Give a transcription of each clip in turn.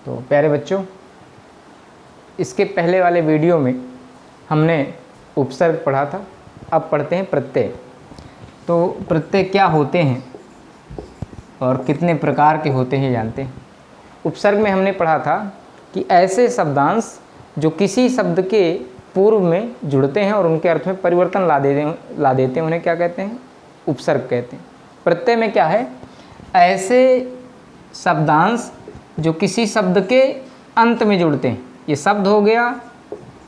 तो प्यारे बच्चों, इसके पहले वाले वीडियो में हमने उपसर्ग पढ़ा था, अब पढ़ते हैं प्रत्यय। तो प्रत्यय क्या होते हैं और कितने प्रकार के होते हैं जानते हैं। उपसर्ग में हमने पढ़ा था कि ऐसे शब्दांश जो किसी शब्द के पूर्व में जुड़ते हैं और उनके अर्थ में परिवर्तन ला देते हैं उन्हें क्या कहते हैं, उपसर्ग कहते हैं। प्रत्यय में क्या है, ऐसे शब्दांश जो किसी शब्द के अंत में जुड़ते हैं। ये शब्द हो गया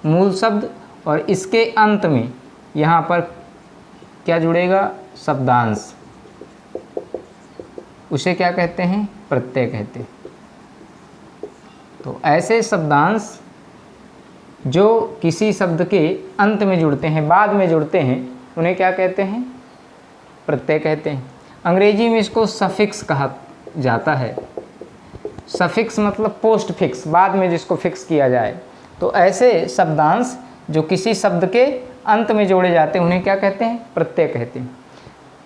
मूल शब्द और इसके अंत में यहाँ पर क्या जुड़ेगा, शब्दांश, उसे क्या कहते हैं, प्रत्यय कहते हैं। तो ऐसे शब्दांश जो किसी शब्द के अंत में जुड़ते हैं, बाद में जुड़ते हैं, उन्हें क्या कहते हैं, प्रत्यय कहते हैं। अंग्रेजी में इसको सफिक्स कहा जाता है। सफिक्स मतलब पोस्ट फिक्स, बाद में जिसको फिक्स किया जाए। तो ऐसे शब्दांश जो किसी शब्द के अंत में जोड़े जाते हैं उन्हें क्या कहते हैं, प्रत्यय कहते हैं।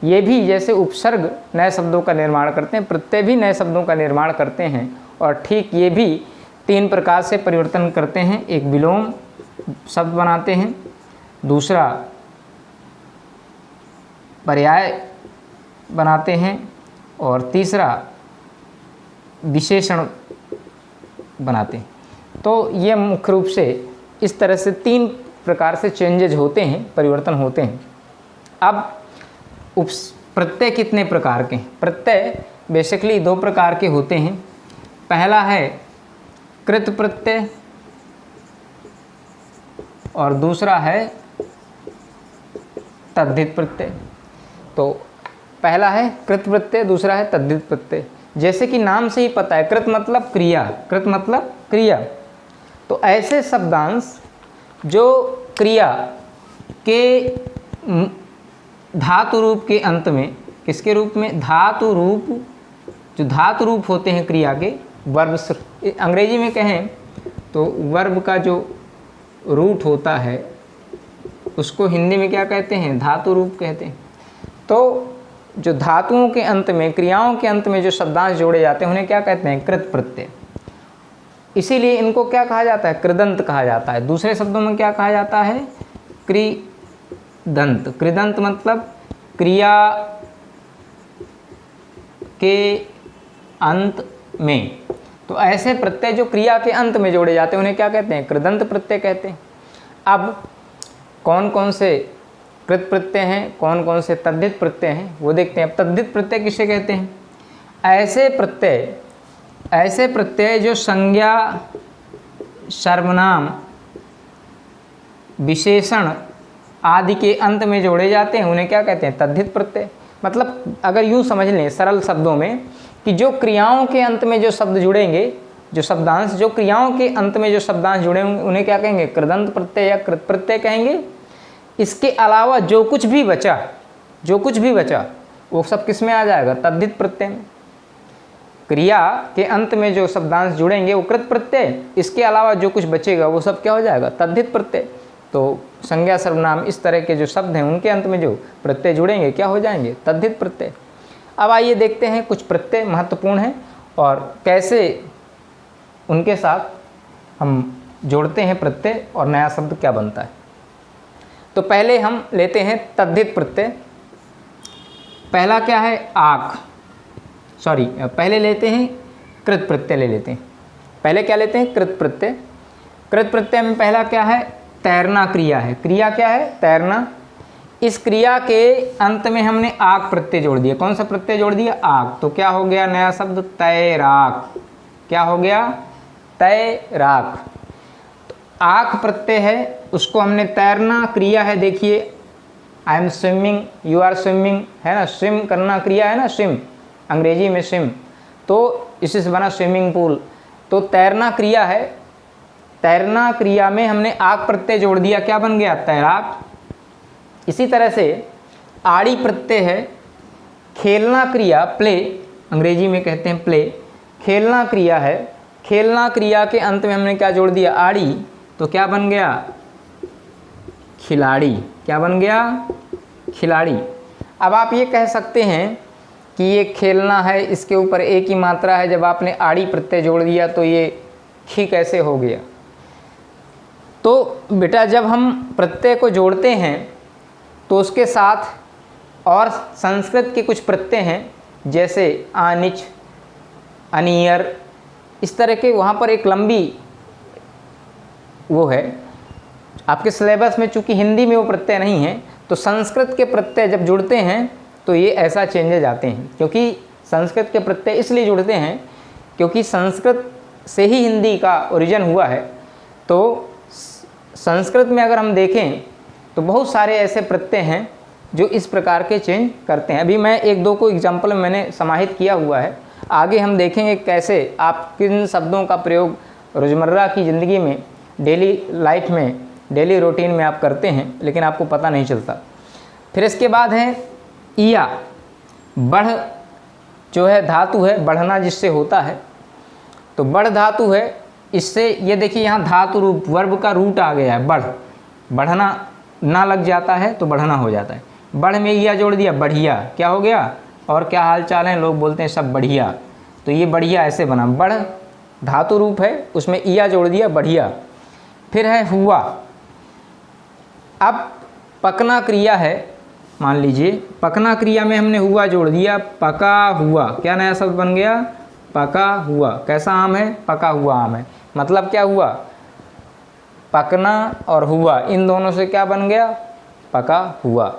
ये भी जैसे उपसर्ग नए शब्दों का निर्माण करते हैं, प्रत्यय भी नए शब्दों का निर्माण करते हैं। और ठीक ये भी 3 प्रकार से परिवर्तन करते हैं। एक विलोम शब्द बनाते हैं, दूसरा पर्याय बनाते हैं और तीसरा विशेषण बनाते हैं। तो ये मुख्य रूप से इस तरह से 3 प्रकार से चेंजेज होते हैं, परिवर्तन होते हैं। अब प्रत्यय कितने प्रकार के हैं? प्रत्यय बेसिकली 2 प्रकार के होते हैं। पहला है कृत प्रत्यय और दूसरा है तद्धित प्रत्यय। तो पहला है कृत प्रत्यय, दूसरा है तद्धित प्रत्यय। जैसे कि नाम से ही पता है, कृत मतलब क्रिया, कृत मतलब क्रिया। तो ऐसे शब्दांश जो क्रिया के धातु रूप के अंत में, किसके रूप में, धातु रूप, जो धातु रूप होते हैं क्रिया के, वर्ब, अंग्रेजी में कहें तो वर्ब का जो रूट होता है उसको हिंदी में क्या कहते हैं, धातु रूप कहते हैं। तो जो धातुओं के अंत में, क्रियाओं के अंत में जो शब्दांश जोड़े जाते हैं उन्हें क्या कहते हैं, कृत प्रत्यय। इसीलिए इनको क्या कहा जाता है, कृदंत कहा जाता है। दूसरे शब्दों में क्या कहा जाता है, कृदंत। कृदंत मतलब क्रिया के अंत में। तो ऐसे प्रत्यय जो क्रिया के अंत में जोड़े जाते हैं उन्हें क्या कहते हैं, कृदंत प्रत्यय कहते हैं। अब कौन कौन से कृत प्रत्यय हैं, कौन कौन से तद्धित प्रत्यय हैं, वो देखते हैं। अब तद्धित प्रत्यय किसे कहते हैं, ऐसे प्रत्यय जो संज्ञा, सर्वनाम, विशेषण आदि के अंत में जोड़े जाते हैं उन्हें क्या कहते हैं, तद्धित प्रत्यय। मतलब अगर यूँ समझ लें सरल शब्दों में कि जो क्रियाओं के अंत में जो शब्द जुड़ेंगे, जो शब्दांश जो क्रियाओं के अंत में जो शब्दांश जुड़े होंगे उन्हें क्या कहेंगे, कृदंत प्रत्यय या कृत प्रत्यय कहेंगे। इसके अलावा जो कुछ भी बचा वो सब किस में आ जाएगा, तद्धित प्रत्यय में। क्रिया के अंत में जो शब्दांश जुड़ेंगे वो कृत प्रत्यय, इसके अलावा जो कुछ बचेगा वो सब क्या हो जाएगा, तद्धित प्रत्यय। तो संज्ञा, सर्वनाम, इस तरह के जो शब्द हैं उनके अंत में जो प्रत्यय जुड़ेंगे क्या हो जाएंगे, तद्धित प्रत्यय। अब आइए देखते हैं कुछ प्रत्यय महत्वपूर्ण हैं और कैसे उनके साथ हम जोड़ते हैं प्रत्यय और नया शब्द क्या बनता है। तो पहले हम लेते हैं तद्धित प्रत्यय। पहला क्या है, पहले लेते हैं कृत प्रत्यय ले लेते हैं। पहले क्या लेते हैं, कृत प्रत्यय। कृत प्रत्यय में पहला क्या है, तैरना क्रिया है। क्रिया क्या है, तैरना। इस क्रिया के अंत में हमने आक प्रत्यय जोड़ दिया। कौन सा प्रत्यय जोड़ दिया, आक। तो क्या हो गया नया शब्द, तैराक। क्या हो गया, तैराक। तो आक प्रत्यय है, उसको हमने तैरना क्रिया है। देखिए, I am swimming, you are swimming, है ना, स्विम करना क्रिया है ना, स्विम, अंग्रेजी में स्विम, तो इसी से बना स्विमिंग पूल। तो तैरना क्रिया है, तैरना क्रिया में हमने आक प्रत्यय जोड़ दिया, क्या बन गया, तैराक। इसी तरह से आड़ी प्रत्यय है, खेलना क्रिया, प्ले, अंग्रेजी में कहते हैं प्ले, खेलना क्रिया है। खेलना क्रिया के अंत में हमने क्या जोड़ दिया, आड़ी, तो क्या बन गया, खिलाड़ी। क्या बन गया, खिलाड़ी। अब आप ये कह सकते हैं कि ये खेलना है, इसके ऊपर एक ही मात्रा है, जब आपने आड़ी प्रत्यय जोड़ दिया तो ये खी कैसे हो गया। तो बेटा जब हम प्रत्यय को जोड़ते हैं तो उसके साथ और संस्कृत के कुछ प्रत्यय हैं, जैसे आनिच, अनियर, इस तरह के, वहाँ पर एक लंबी वो है। आपके सिलेबस में चूँकि हिंदी में वो प्रत्यय नहीं है, तो संस्कृत के प्रत्यय जब जुड़ते हैं तो ये ऐसा चेंजेज आते हैं। क्योंकि संस्कृत के प्रत्यय इसलिए जुड़ते हैं क्योंकि संस्कृत से ही हिंदी का ओरिजिन हुआ है। तो संस्कृत में अगर हम देखें तो बहुत सारे ऐसे प्रत्यय हैं जो इस प्रकार के चेंज करते हैं। अभी मैं एक दो को एग्जाम्पल मैंने समाहित किया हुआ है, आगे हम देखेंगे कैसे आप किन शब्दों का प्रयोग रोज़मर्रा की ज़िंदगी में, डेली लाइफ में, डेली रूटीन में आप करते हैं, लेकिन आपको पता नहीं चलता। फिर इसके बाद है ईया, बढ़ जो है धातु है, बढ़ना जिससे होता है, तो बढ़ धातु है, इससे ये देखिए यहाँ धातु रूप वर्ब का रूट आ गया है, बढ़, बढ़ना ना लग जाता है तो बढ़ना हो जाता है। बढ़ में ईया जोड़ दिया, बढ़िया, क्या हो गया, और क्या हाल चाल है, लोग बोलते हैं सब बढ़िया, तो ये बढ़िया ऐसे बना, बढ़ धातु रूप है, उसमें ईया जोड़ दिया, बढ़िया। फिर है हुआ, अब पकना क्रिया है, मान लीजिए पकना क्रिया में हमने हुआ जोड़ दिया, पका हुआ, क्या नया शब्द बन गया, पका हुआ। कैसा आम है, पका हुआ आम है। मतलब क्या हुआ, पकना और हुआ इन दोनों से क्या बन गया, पका हुआ।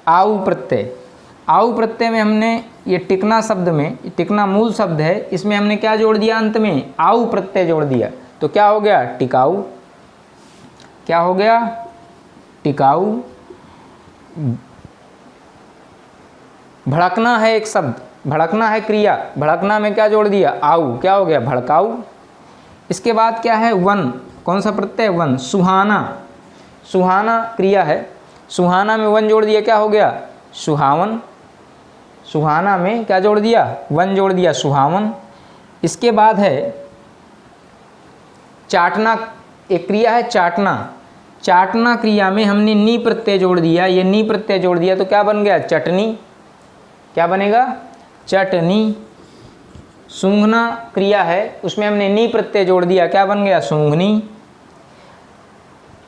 आऊ प्रत्यय, आऊ प्रत्यय में हमने ये टिकना शब्द में, टिकना मूल शब्द है, इसमें हमने क्या जोड़ दिया, अंत में आऊ प्रत्यय जोड़ दिया, तो क्या हो गया, टिकाऊ। क्या हो गया, टिकाऊ। भड़कना है एक शब्द, भड़कना है क्रिया, भड़कना में क्या जोड़ दिया, आऊ, क्या हो गया, भड़काऊ। इसके बाद क्या है, वन, कौन सा प्रत्यय, वन। सुहाना, सुहाना क्रिया है, सुहाना में वन जोड़ दिया, क्या हो गया, सुहावन। सुहाना में क्या जोड़ दिया, वन जोड़ दिया, सुहावन। इसके बाद है चाटना, एक क्रिया है चाटना, चाटना क्रिया में हमने नी प्रत्यय जोड़ दिया, ये नी प्रत्यय जोड़ दिया तो क्या बन गया, चटनी। क्या बनेगा, चटनी। सूंघना क्रिया है, उसमें हमने नी प्रत्यय जोड़ दिया, क्या बन गया, सूंघनी।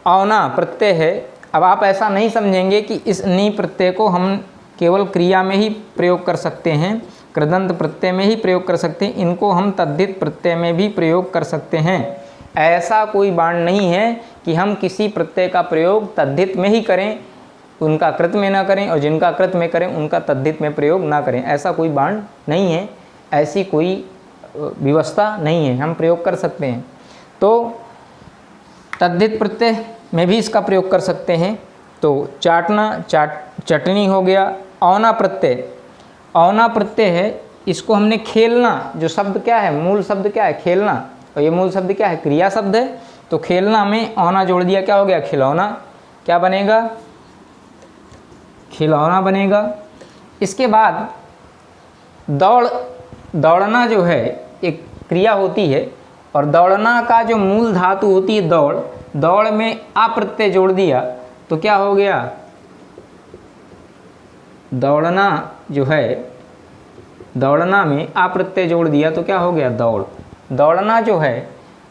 औना प्रत्यय है, अब आप ऐसा नहीं समझेंगे कि इस नी प्रत्यय को हम केवल क्रिया में ही प्रयोग कर सकते हैं, कृदंत प्रत्यय में ही प्रयोग कर सकते हैं, इनको हम तद्धित प्रत्यय में भी प्रयोग कर सकते हैं। ऐसा कोई बाण नहीं है कि हम किसी प्रत्यय का प्रयोग तद्धित में ही करें, उनका कृत में ना करें, और जिनका कृत में करें उनका तद्धित में प्रयोग ना करें। ऐसा कोई बाण नहीं है, ऐसी कोई व्यवस्था नहीं है, हम प्रयोग कर सकते हैं। तो तद्धित प्रत्यय में भी इसका प्रयोग कर सकते हैं। तो चाटना, चटनी हो गया। औना प्रत्यय, औना प्रत्यय है, इसको हमने खेलना, जो शब्द क्या है, मूल शब्द क्या है, खेलना, और ये मूल शब्द क्या है, क्रिया शब्द है, तो खेलना में औना जोड़ दिया, क्या हो गया, खिलौना। क्या बनेगा, खिलौना बनेगा। इसके बाद दौड़, दौड़ना जो है एक क्रिया होती है, और दौड़ना का जो मूल धातु होती है दौड़, दौड़ में आ प्रत्यय जोड़ दिया तो क्या हो गया, दौड़ना जो है, दौड़ना में आ प्रत्यय जोड़ दिया तो क्या हो गया, दौड़। दौड़ना जो है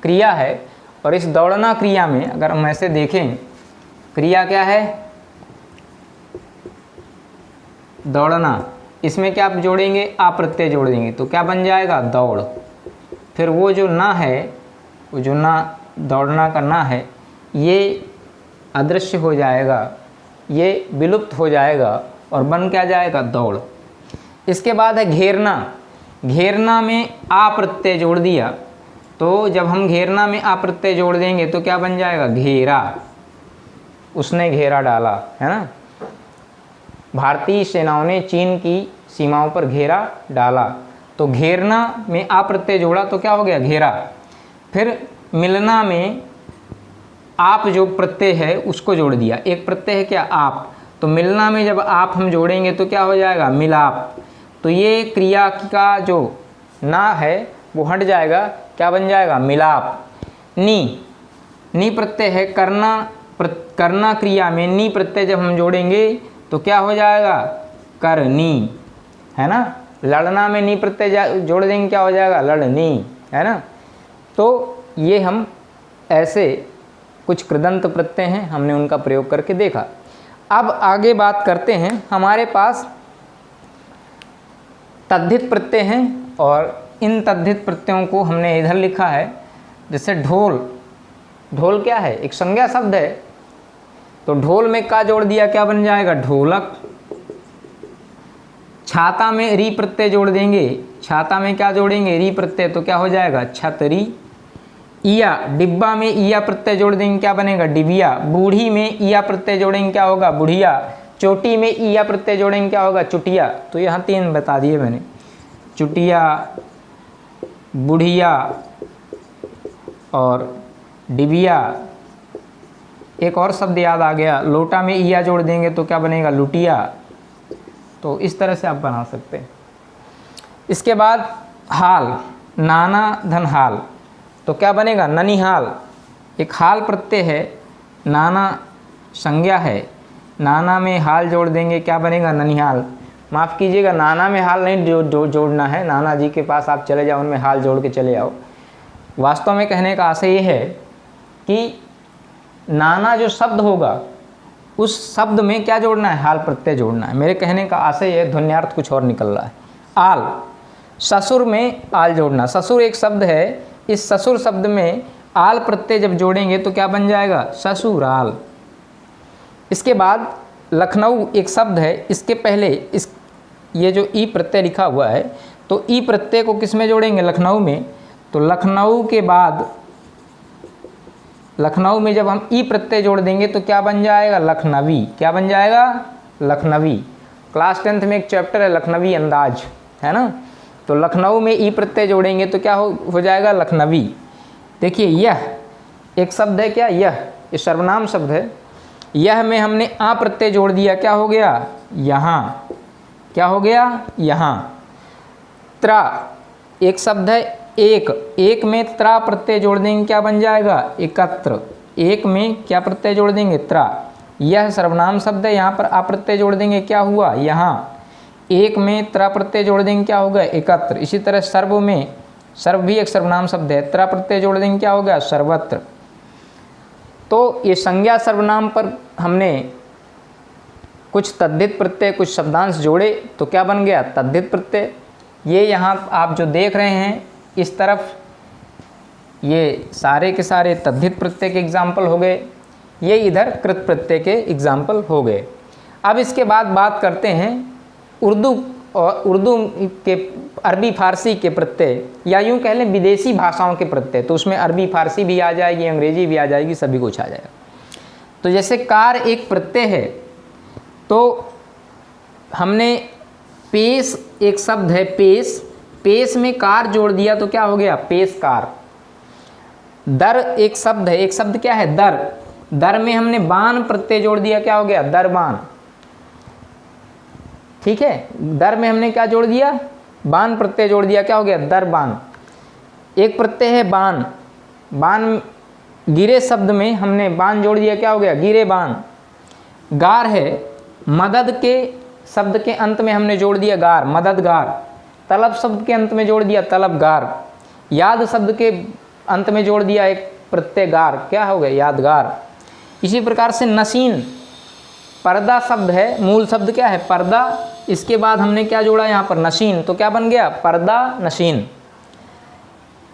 क्रिया है, और इस दौड़ना क्रिया में अगर हम ऐसे देखें, क्रिया क्या है, दौड़ना, इसमें क्या आप जोड़ेंगे, आ प्रत्यय जोड़ देंगे तो क्या बन जाएगा, दौड़। फिर वो जो ना है, वो जो ना, दौड़ना का ना है, ये अदृश्य हो जाएगा, ये विलुप्त हो जाएगा, और बन क्या जाएगा, दौड़। इसके बाद है घेरना, घेरना में आ प्रत्यय जोड़ दिया, तो जब हम घेरना में आ प्रत्यय जोड़ देंगे तो क्या बन जाएगा, घेरा। उसने घेरा डाला, है ना, भारतीय सेनाओं ने चीन की सीमाओं पर घेरा डाला, तो घेरना में आ प्रत्यय जोड़ा तो क्या हो गया, घेरा। फिर मिलना में आप जो प्रत्यय है उसको जोड़ दिया, एक प्रत्यय है क्या, आप, तो मिलना में जब आप हम जोड़ेंगे तो क्या हो जाएगा, मिलाप। तो ये क्रिया का जो ना है वो हट जाएगा, क्या बन जाएगा, मिलाप। नी, नी प्रत्यय है, करना, करना क्रिया में नी प्रत्यय जब हम जोड़ेंगे तो क्या हो जाएगा, करनी। है ना। लड़ना में नी प्रत्यय जोड़ देंगे, क्या हो जाएगा, लड़नी, है ना। तो ये हम ऐसे कुछ कृदंत प्रत्यय हैं, हमने उनका प्रयोग करके देखा। अब आगे बात करते हैं, हमारे पास तद्धित प्रत्यय हैं और इन तद्धित प्रत्ययों को हमने इधर लिखा है। जैसे ढोल, ढोल क्या है, एक संज्ञा शब्द है, तो ढोल में का जोड़ दिया, क्या बन जाएगा, ढोलक। छाता में री प्रत्यय जोड़ देंगे, छाता में क्या जोड़ेंगे, री प्रत्यय, तो क्या हो जाएगा, छतरी। ईया, डिब्बा में ईया प्रत्यय जोड़ देंगे, क्या बनेगा, डिबिया। बूढ़ी में ईया प्रत्यय जोड़ेंगे, क्या होगा, बुढ़िया। चोटी में ईया प्रत्यय जोड़ेंगे, क्या होगा, चुटिया। तो यहाँ 3 बता दिए मैंने, चुटिया, बुढ़िया और डिबिया। एक और शब्द याद आ गया, लोटा में ईया जोड़ देंगे तो क्या बनेगा, लुटिया। तो इस तरह से आप बना सकते हैं। इसके बाद हाल, नाना धन हाल, तो क्या बनेगा, ननिहाल। एक हाल प्रत्यय है, नाना संज्ञा है, नाना में हाल जोड़ देंगे, क्या बनेगा, ननिहाल। माफ़ कीजिएगा, नाना में हाल नहीं जोड़ना है, नाना जी के पास आप चले जाओ, उनमें हाल जोड़ के चले आओ। वास्तव में कहने का आशय ये है कि नाना जो शब्द होगा उस शब्द में क्या जोड़ना है, हाल प्रत्यय जोड़ना है। मेरे कहने का आशय है, ध्वन्यार्थ कुछ और निकल रहा है। आल, ससुर में आल जोड़ना, ससुर एक शब्द है, इस ससुर शब्द में आल प्रत्यय जब जोड़ेंगे तो क्या बन जाएगा, ससुराल। इसके बाद लखनऊ एक शब्द है, इसके पहले इस ये जो ई प्रत्यय लिखा हुआ है, तो ई प्रत्यय को किस में जोड़ेंगे, लखनऊ में। तो लखनऊ के बाद लखनऊ में जब हम ई प्रत्यय जोड़ देंगे तो क्या बन जाएगा, लखनवी। क्या बन जाएगा, लखनवी। क्लास 10th में एक चैप्टर है लखनवी अंदाज, है ना। तो लखनऊ में ई प्रत्यय जोड़ेंगे तो क्या हो जाएगा, लखनवी। देखिए यह एक शब्द है, क्या, यह, ये सर्वनाम शब्द है। यह में हमने आ प्रत्यय जोड़ दिया, क्या हो गया, यहाँ। क्या हो गया, यहाँ। त्रा एक शब्द है, एक, एक में त्रा प्रत्यय जोड़ देंगे, क्या बन जाएगा, एकत्र। एक में क्या प्रत्यय जोड़ देंगे, त्रा। यह सर्वनाम शब्द है, यहाँ पर आ प्रत्यय जोड़ देंगे, क्या हुआ, यहाँ। एक में त्रा प्रत्यय जोड़ देंगे, क्या हो गया, एकत्र। इसी तरह सर्व में, सर्व भी एक सर्वनाम शब्द है, त्रा प्रत्यय जोड़ देंगे, क्या हो गया, सर्वत्र। तो ये संज्ञा सर्वनाम पर हमने कुछ तद्धित प्रत्यय, कुछ शब्दांश जोड़े तो क्या बन गया, तद्धित प्रत्यय। ये यहाँ आप जो देख रहे हैं इस तरफ, ये सारे के सारे तद्धित प्रत्यय के एग्जाम्पल हो गए, ये इधर कृत प्रत्यय के एग्जाम्पल हो गए। अब इसके बाद बात करते हैं उर्दू और उर्दू के अरबी फारसी के प्रत्यय, या यूँ कह लें विदेशी भाषाओं के प्रत्यय। तो उसमें अरबी फारसी भी आ जाएगी, अंग्रेजी भी आ जाएगी, सभी कुछ आ जाएगा। तो जैसे कार एक प्रत्यय है, तो हमने पेश एक शब्द है, पेश, पेश में कार जोड़ दिया तो क्या हो गया, पेशकार। दर एक शब्द है, एक शब्द क्या है, दर, दर में हमने बान प्रत्यय जोड़ दिया, क्या हो गया, दरबान। ठीक है, दर में हमने क्या जोड़ दिया, बान प्रत्यय जोड़ दिया, क्या हो गया, दरबान। एक प्रत्यय है बान, बान गिरे शब्द में हमने बान जोड़ दिया, क्या हो गया, गिरे बान। गार है, मदद के शब्द के अंत में हमने जोड़ दिया गार, मददगार। तलब शब्द के अंत में जोड़ दिया, तलबगार। याद शब्द के अंत में जोड़ दिया एक प्रत्यय गार, क्या हो गया, यादगार। इसी प्रकार से नशीन, पर्दा शब्द है, मूल शब्द क्या है, पर्दा, इसके बाद हमने क्या जोड़ा यहाँ पर, नशीन, तो क्या बन गया, पर्दा नशीन।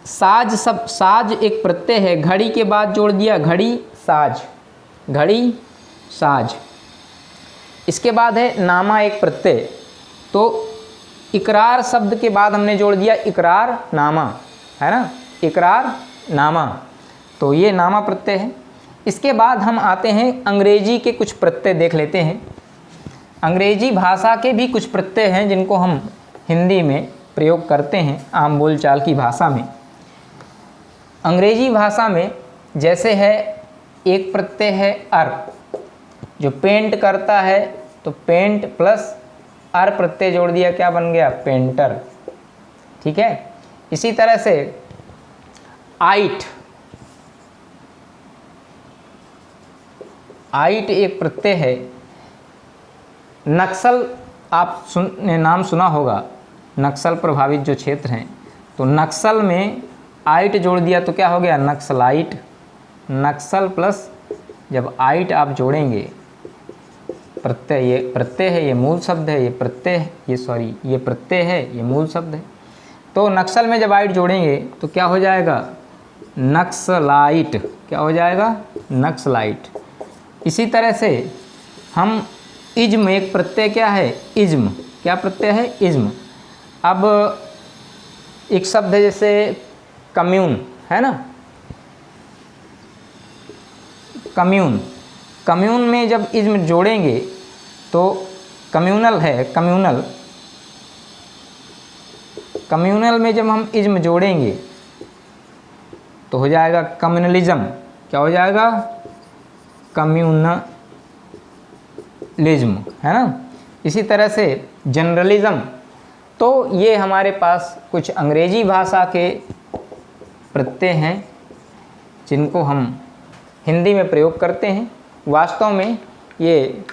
साज सब, साज एक प्रत्यय है, घड़ी के बाद जोड़ दिया घड़ी साज, घड़ी साज। इसके बाद है नामा एक प्रत्यय, तो इकरार शब्द के बाद हमने जोड़ दिया इकरार नामा, है ना, इकरार नामा। तो ये नामा प्रत्यय है। इसके बाद हम आते हैं अंग्रेजी के कुछ प्रत्यय देख लेते हैं। अंग्रेजी भाषा के भी कुछ प्रत्यय हैं जिनको हम हिंदी में प्रयोग करते हैं आम बोलचाल की भाषा में। अंग्रेजी भाषा में जैसे है एक प्रत्यय है अर, जो पेंट करता है तो पेंट प्लस अर प्रत्यय जोड़ दिया, क्या बन गया, पेंटर। ठीक है, इसी तरह से आइट, आइट एक प्रत्यय है। नक्सल आप ने नाम सुना होगा नक्सल प्रभावित जो क्षेत्र हैं, तो नक्सल में आइट जोड़ दिया तो क्या हो गया नक्सलाइट। नक्सल प्लस जब आइट आप जोड़ेंगे, प्रत्यय, ये प्रत्यय है, ये मूल शब्द है, ये प्रत्यय, ये प्रत्यय है, ये मूल शब्द है। तो नक्सल में जब आइट जोड़ेंगे तो क्या हो जाएगा नक्सलाइट। क्या हो जाएगा नक्सलाइट। इसी तरह से हम इज्म, एक प्रत्यय क्या है इज्म, क्या प्रत्यय है इज्म। अब एक शब्द है जैसे कम्यून है ना, कम्यून, कम्यून में जब इज्म जोड़ेंगे तो कम्यूनल है, कम्यूनल, कम्यूनल में जब हम इज्म जोड़ेंगे तो हो जाएगा कम्युनलिज्म। क्या हो जाएगा कम्युनलिज्म, है ना। इसी तरह से जनरलिज्म। तो ये हमारे पास कुछ अंग्रेजी भाषा के प्रत्यय हैं जिनको हम हिंदी में प्रयोग करते हैं। वास्तव में ये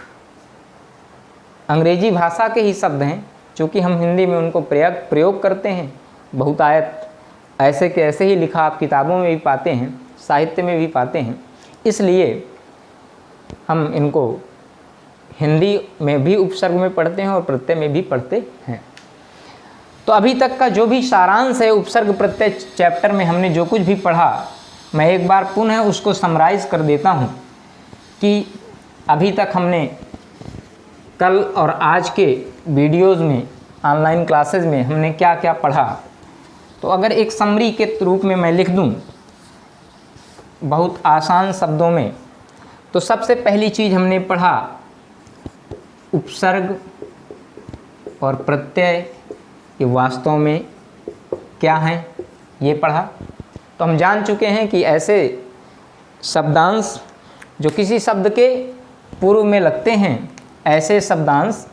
अंग्रेजी भाषा के ही शब्द हैं, चूँकि हम हिंदी में उनको प्रयोग करते हैं। बहुतायत ऐसे के ऐसे ही लिखा आप किताबों में भी पाते हैं, साहित्य में भी पाते हैं, इसलिए हम इनको हिंदी में भी उपसर्ग में पढ़ते हैं और प्रत्यय में भी पढ़ते हैं। तो अभी तक का जो भी सारांश है उपसर्ग प्रत्यय चैप्टर में हमने जो कुछ भी पढ़ा, मैं एक बार पुनः उसको समराइज़ कर देता हूँ कि अभी तक हमने कल और आज के वीडियोज़ में, ऑनलाइन क्लासेज में हमने क्या क्या पढ़ा। तो अगर एक समरी के रूप में मैं लिख दूं बहुत आसान शब्दों में, तो सबसे पहली चीज़ हमने पढ़ा उपसर्ग और प्रत्यय ये वास्तव में क्या हैं, ये पढ़ा। तो हम जान चुके हैं कि ऐसे शब्दांश जो किसी शब्द के पूर्व में लगते हैं, ऐसे शब्दांश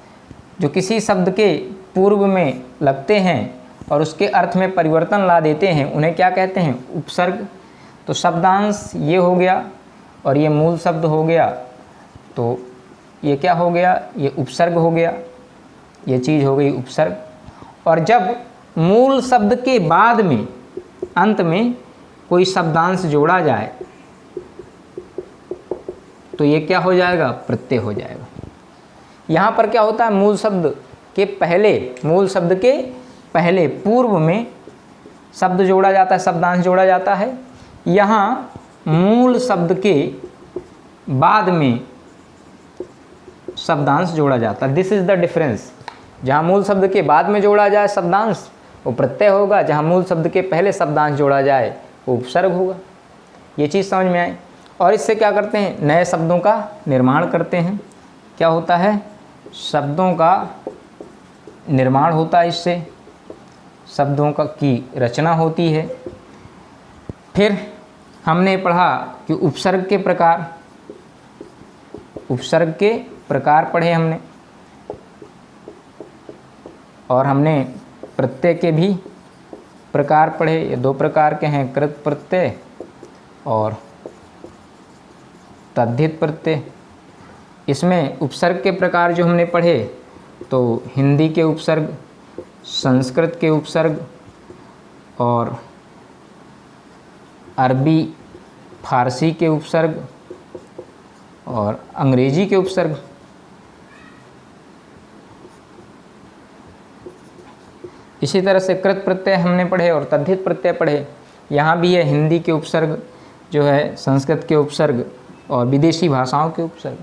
जो किसी शब्द के पूर्व में लगते हैं और उसके अर्थ में परिवर्तन ला देते हैं, उन्हें क्या कहते हैं उपसर्ग। तो शब्दांश ये हो गया और ये मूल शब्द हो गया, तो ये क्या हो गया, ये उपसर्ग हो गया, ये चीज़ हो गई उपसर्ग। और जब मूल शब्द के बाद में अंत में कोई शब्दांश जोड़ा जाए तो ये क्या हो जाएगा प्रत्यय हो जाएगा। यहाँ पर क्या होता है मूल शब्द के पहले पूर्व में शब्द जोड़ा जाता है, शब्दांश जोड़ा जाता है। यहाँ मूल शब्द के बाद में शब्दांश जोड़ा जाता है। This is the difference. जहाँ मूल शब्द के बाद में जोड़ा जाए शब्दांश वो प्रत्यय होगा, जहाँ मूल शब्द के पहले शब्दांश जोड़ा जाए वो उपसर्ग होगा। ये चीज़ समझ में आई। और इससे क्या करते हैं नए शब्दों का निर्माण करते हैं। क्या होता है शब्दों का निर्माण होता है, इससे शब्दों की रचना होती है। फिर हमने पढ़ा कि उपसर्ग के प्रकार पढ़े हमने, और हमने प्रत्यय के भी प्रकार पढ़े। ये दो प्रकार के हैं, कृत प्रत्यय और तद्धित प्रत्यय। इसमें उपसर्ग के प्रकार जो हमने पढ़े तो हिंदी के उपसर्ग, संस्कृत के उपसर्ग और अरबी फारसी के उपसर्ग और अंग्रेजी के उपसर्ग। इसी तरह से कृत प्रत्यय हमने पढ़े और तद्धित प्रत्यय पढ़े। यहाँ भी है हिंदी के उपसर्ग जो है, संस्कृत के उपसर्ग और विदेशी भाषाओं के उपसर्ग।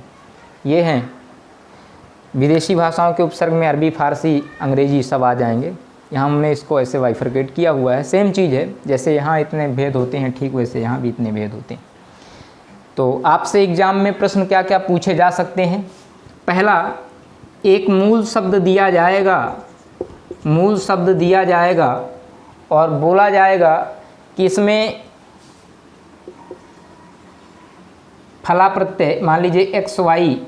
ये हैं विदेशी भाषाओं के उपसर्ग में अरबी, फारसी, अंग्रेजी सब आ जाएंगे। यहाँ हमने इसको ऐसे बाइफरकेट किया हुआ है। सेम चीज़ है, जैसे यहाँ इतने भेद होते हैं ठीक वैसे यहाँ भी इतने भेद होते हैं। तो आपसे एग्ज़ाम में प्रश्न क्या क्या पूछे जा सकते हैं। पहला, एक मूल शब्द दिया जाएगा और बोला जाएगा कि इसमें फला प्रत्यय, मान लीजिए एक्स वाई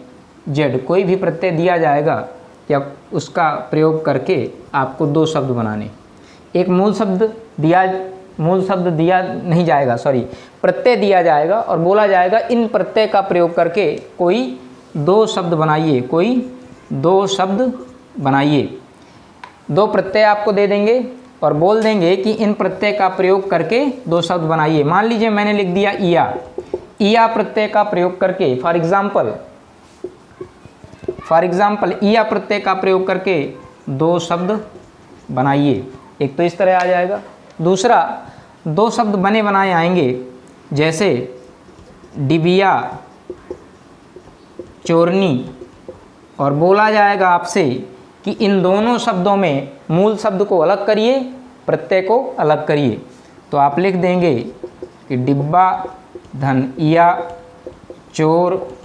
जेड कोई भी प्रत्यय दिया जाएगा या उसका प्रयोग करके आपको दो शब्द बनाने। एक प्रत्यय दिया जाएगा और बोला जाएगा इन प्रत्यय का प्रयोग करके कोई दो शब्द बनाइए, कोई दो शब्द बनाइए। 2 प्रत्यय आपको दे देंगे और बोल देंगे कि इन प्रत्यय का प्रयोग करके 2 शब्द बनाइए। मान लीजिए मैंने लिख दिया इया, इया प्रत्यय का प्रयोग करके फॉर एग्जाम्पल इया प्रत्यय का प्रयोग करके 2 शब्द बनाइए। एक तो इस तरह आ जाएगा। दूसरा 2 शब्द बने बनाए आएंगे, जैसे डिबिया, चोरनी, और बोला जाएगा आपसे कि इन दोनों शब्दों में मूल शब्द को अलग करिए, प्रत्यय को अलग करिए। तो आप लिख देंगे कि डिब्बा धन इया, चोर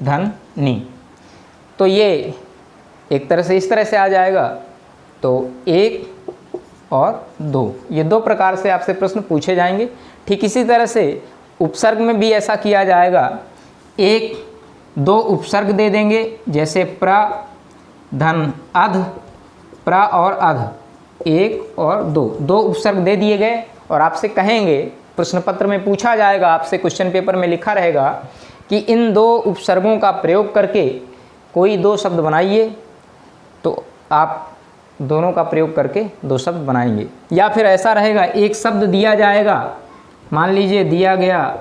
धन नी। तो ये एक तरह से इस तरह से आ जाएगा। तो 1 और 2, ये 2 प्रकार से आपसे प्रश्न पूछे जाएंगे। ठीक इसी तरह से उपसर्ग में भी ऐसा किया जाएगा। 1-2 उपसर्ग दे देंगे, जैसे प्र धन अध, प्र और अध, 1 और 2 उपसर्ग दे दिए गए। और आपसे कहेंगे, प्रश्न पत्र में पूछा जाएगा, आपसे क्वेश्चन पेपर में लिखा रहेगा कि इन 2 उपसर्गों का प्रयोग करके कोई 2 शब्द बनाइए। तो आप दोनों का प्रयोग करके 2 शब्द बनाएंगे। या फिर ऐसा रहेगा, एक शब्द दिया जाएगा, मान लीजिए दिया गया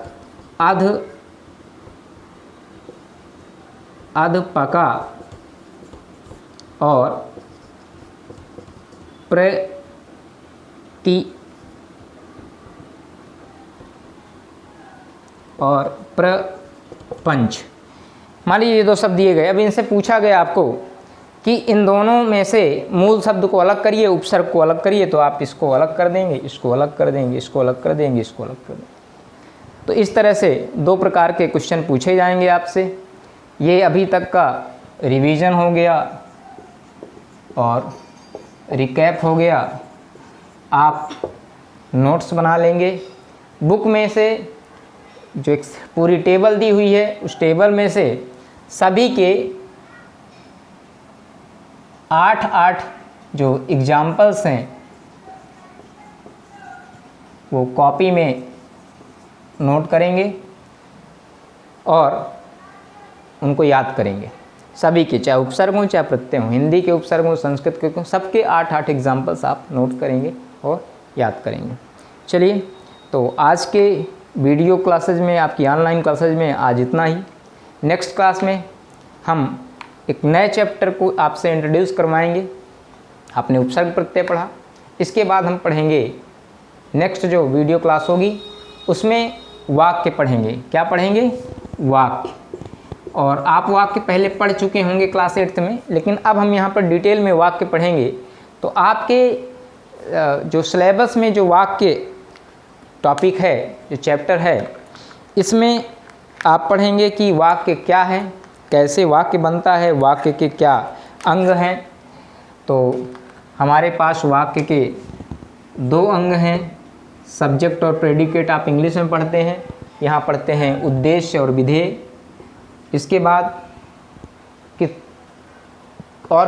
अधपका और प्रपंच। मान लीजिए ये 2 शब्द दिए गए। अब इनसे पूछा गया आपको कि इन दोनों में से मूल शब्द को अलग करिए, उपसर्ग को अलग करिए। तो आप इसको अलग कर देंगे, इसको अलग कर देंगे, इसको अलग कर देंगे, इसको अलग कर देंगे। तो इस तरह से 2 प्रकार के क्वेश्चन पूछे जाएंगे आपसे। ये अभी तक का रिवीजन हो गया और रिकैप हो गया। आप नोट्स बना लेंगे। बुक में से जो एक पूरी टेबल दी हुई है, उस टेबल में से सभी के 8 जो एग्जाम्पल्स हैं वो कॉपी में नोट करेंगे और उनको याद करेंगे। सभी के, चाहे उपसर्ग हों चाहे प्रत्यय हों, हिंदी के उपसर्ग हों, संस्कृत के हों, सबके 8 एग्जाम्पल्स आप नोट करेंगे और याद करेंगे। चलिए, तो आज के वीडियो क्लासेज में, आपकी ऑनलाइन क्लासेज में आज इतना ही। नेक्स्ट क्लास में हम एक नए चैप्टर को आपसे इंट्रोड्यूस करवाएंगे। आपने उपसर्ग प्रत्यय पढ़ा, इसके बाद हम पढ़ेंगे, नेक्स्ट जो वीडियो क्लास होगी उसमें वाक्य पढ़ेंगे। क्या पढ़ेंगे? वाक्य। और आप वाक्य पहले पढ़ चुके होंगे क्लास 8 में, लेकिन अब हम यहाँ पर डिटेल में वाक्य पढ़ेंगे। तो आपके जो सिलेबस में जो वाक्य टॉपिक है, जो चैप्टर है, इसमें आप पढ़ेंगे कि वाक्य क्या है, कैसे वाक्य बनता है, वाक्य के क्या अंग हैं। तो हमारे पास वाक्य के 2 अंग हैं, सब्जेक्ट और प्रेडिकेट आप इंग्लिश में पढ़ते हैं, यहाँ पढ़ते हैं उद्देश्य और विधेय। इसके बाद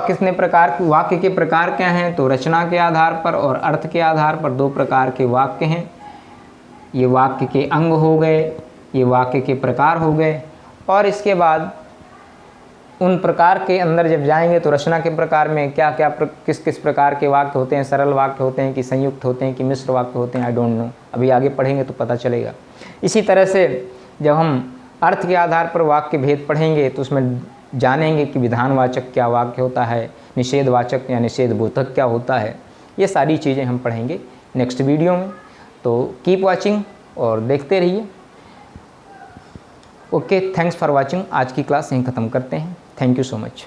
कितने प्रकार वाक्य के प्रकार क्या हैं? तो रचना के आधार पर और अर्थ के आधार पर 2 प्रकार के वाक्य हैं। ये वाक्य के अंग हो गए, ये वाक्य के प्रकार हो गए। और इसके बाद उन प्रकार के अंदर जब जाएंगे तो रचना के प्रकार में क्या क्या किस किस प्रकार के वाक्य होते हैं, सरल वाक्य होते हैं कि संयुक्त होते हैं कि मिश्र वाक्य होते हैं, आई डोंट नो, अभी आगे पढ़ेंगे तो पता चलेगा। इसी तरह से जब हम अर्थ के आधार पर वाक्य भेद पढ़ेंगे तो उसमें जानेंगे कि विधानवाचक क्या वाक्य होता है, निषेधवाचक या निषेधबोधक क्या होता है। ये सारी चीज़ें हम पढ़ेंगे नेक्स्ट वीडियो में। तो कीप वॉचिंग और देखते रहिए। Okay, thanks for watching. आज की क्लास यहीं ख़त्म करते हैं। Thank you so much.